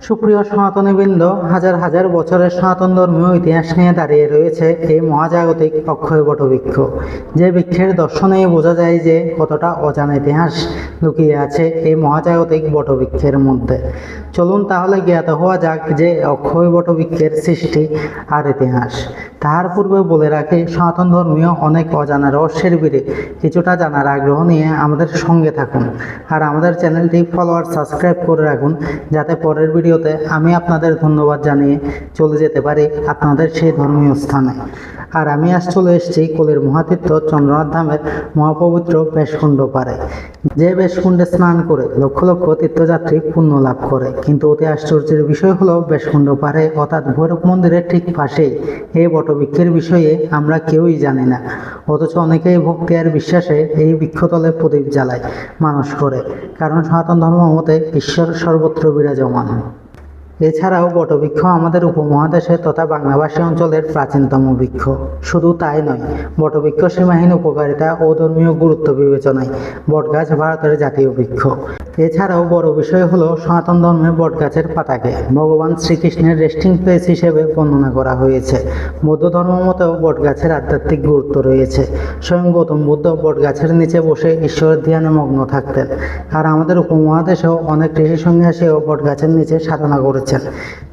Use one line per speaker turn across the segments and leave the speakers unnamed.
সুপ্রিয় সনাতনীবৃন্দ, হাজার হাজার বছরের সনাতন ধর্মীয় ইতিহাস নিয়ে দাঁড়িয়ে রয়েছে এই মহাজাগতিক অক্ষয় বটবৃক্ষ। যে বৃক্ষের দর্শনেই বোঝা যায় যে কতটা অজানা ইতিহাস লুকিয়ে আছে এই মহাজাগতিক বটবৃক্ষের মধ্যে। চলুন তাহলে জ্ঞাত হওয়া যাক যে অক্ষয় বটবৃক্ষের সৃষ্টি আর ইতিহাস। তাহার পূর্বে বলে রাখি, সনাতন ধর্মীয় অনেক অজানা রহস্যের ভিড়ে কিছুটা জানার আগ্রহ নিয়ে আমাদের সঙ্গে থাকুন, আর আমাদের চ্যানেলটি ফলোয়ার সাবস্ক্রাইব করে রাখুন, যাতে পরের ভিডিওতে আমি আপনাদের ধন্যবাদ জানিয়ে চলে যেতে পারি আপনাদের সেই ধর্মীয় স্থানে। আর আমি আজ চলে এসেছি কোলের মহাতীর্থ চন্দ্রনাথ ধামের মহাপবিত্র বেশকুণ্ড পাড়ে। যে বেশকুণ্ডে স্নান করে লক্ষ লক্ষ তীর্থযাত্রী পুণ্য লাভ করে, কিন্তু অতি আশ্চর্যের বিষয় হলো বেশকুণ্ড পাড়ে অর্থাৎ ভৈরব মন্দিরের ঠিক পাশেই এই বটবৃক্ষের বিষয়ে আমরা কেউই জানি না। অথচ অনেকেই ভক্তি আর বিশ্বাসে এই বৃক্ষতলে প্রদীপ জ্বালায়, মানস করে, কারণ সনাতন ধর্ম মতে ঈশ্বর সর্বত্র বিরাজমান। এছাড়াও বটবৃক্ষ আমাদের উপমহাদেশে তথা বাংলাভাষী অঞ্চলের প্রাচীনতম বৃক্ষ। শুধু তাই নয়, বটবৃক্ষ সীমাহীন উপকারিতা ও ধর্মীয় গুরুত্ব বিবেচনায় বটগাছ ভারতের জাতীয় বৃক্ষ। এছাড়াও বড় বিষয় হলো, সনাতন ধর্মে বটগাছের পাতাকে ভগবান শ্রীকৃষ্ণের রেস্টিং প্লেস হিসেবে বর্ণনা করা হয়েছে। বৌদ্ধ ধর্ম মতেও বটগাছের আধ্যাত্মিক গুরুত্ব রয়েছে। স্বয়ং গৌতম বুদ্ধ বটগাছের নিচে বসে ঈশ্বরের ধ্যানে মগ্ন থাকতেন। আর আমাদের উপমহাদেশেও অনেক ঋষি সন্ন্যাসীও বটগাছের নিচে সাধনা করেছেন,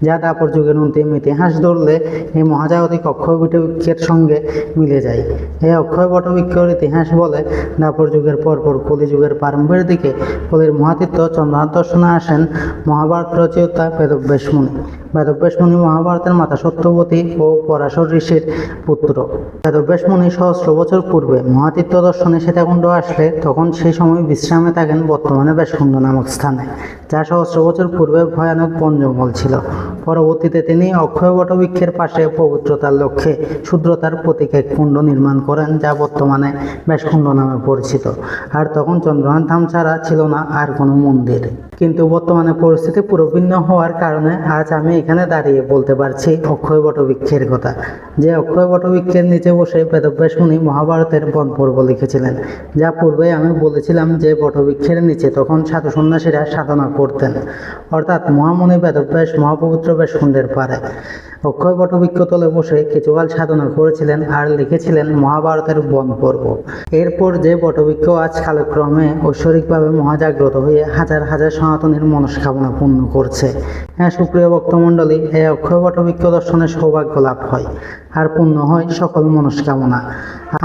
যা দাপর যুগের অন্তিম ইতিহাস ধরলে এই মহাজাগতিক অক্ষয় বটবৃক্ষের সঙ্গে মিলে যায়। এই অক্ষয় বটবৃক্ষের ইতিহাস বলে, দাপর যুগের পরপর কলিযুগের প্রারম্ভের দিকে কলির মহাতীর্থ চন্দ্রনাথ দর্শনে আসেন মহাভারত রচয়িতা বেদব্যাস মুনি। বেদব্যাস মুনি মহাভারতের মাতা সত্যবতী ও পরাশর ঋষির পুত্র। বেদব্যাস মুনি সহস্র বছর পূর্বে মহাতীর্থ দর্শনে সীতাকুণ্ড আসলে তখন সেই সময় বিশ্রামে থাকেন বর্তমানে বেশকুণ্ড নামক স্থানে, যা সহস্র বছর পূর্বে ভয়ানক বন জঙ্গল ছিল। পরবর্তীতে তিনি অক্ষয় বটবৃক্ষের পাশে পবিত্রতার লক্ষ্যে শুদ্রতার প্রতীক এক কুণ্ড নির্মাণ করেন, যা বর্তমানে বেশকুণ্ড নামে পরিচিত। আর তখন চন্দ্রনাথ ধাম ছাড়া ছিল না আর কোনো মন্দির। কিন্তু বর্তমানে পরিস্থিতি পুরো ভিন্ন হওয়ার কারণে আজ আমি এখানে দাঁড়িয়ে বলতে পারছি অক্ষয় বটবৃক্ষের কথা। যে অক্ষয় বটবৃক্ষের নিচে বসে বেদব্যাস মুনি মহাভারতের বন পর্ব লিখেছিলেন, যা পূর্বে আমি বলেছিলাম যে বটবৃক্ষের নিচে তখন সাধু সন্ন্যাসীরা সাধনা করতেন, অর্থাৎ মহামুনি বেদব্যাস মহাপবিত্র বেশকুণ্ডের পাড়ে অক্ষয় বটবৃক্ষ তলে বসে কিছুকাল সাধনা করেছিলেন আর লিখেছিলেন মহাভারতের বন পর্ব। এরপর যে বটবৃক্ষ আজ কালক্রমে ঐশ্বরিকভাবে মহাজাগ্রত হয়ে হাজার হাজার সনাতনীর মনস্কামনা পূর্ণ করছে। হ্যাঁ সুপ্রিয় ভক্তমণ্ডলী, এই অক্ষয় বটবৃক্ষ দর্শনের সৌভাগ্য লাভ হয় আর পূর্ণ হয় সকল মনস্কামনা।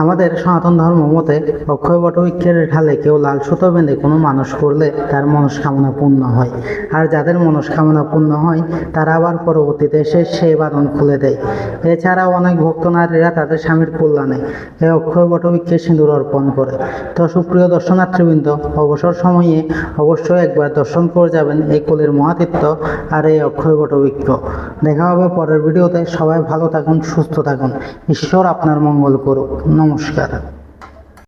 আমাদের সনাতন ধর্ম মতে অক্ষয় বটবৃক্ষের ঢালে কেউ লাল সুতো বেঁধে কোনো মানস করলে তার মনস্কামনা পূর্ণ হয়, আর যাদের মনস্কামনা পূর্ণ হয় তারা আবার পরবর্তীতে এসে সেই বাঁধন খুলে দেয়। এছাড়াও অনেক ভক্ত নারীরা তাদের স্বামীর কল্যাণে এই অক্ষয় বটবৃক্ষে সিঁদুর অর্পণ করে। তো সুপ্রিয় দর্শনার্থীবৃন্দ, অবসর সময়ে অবশ্যই একবার দর্শন করে যাবেন এই কলির মহাতীর্থ আর এই অক্ষয় বটবৃক্ষ। দেখা হবে পরের ভিডিওতে। সবাই ভালো থাকুন, সুস্থ থাকুন। ঈশ্বর আপনার মঙ্গল করুক। নমস্কার।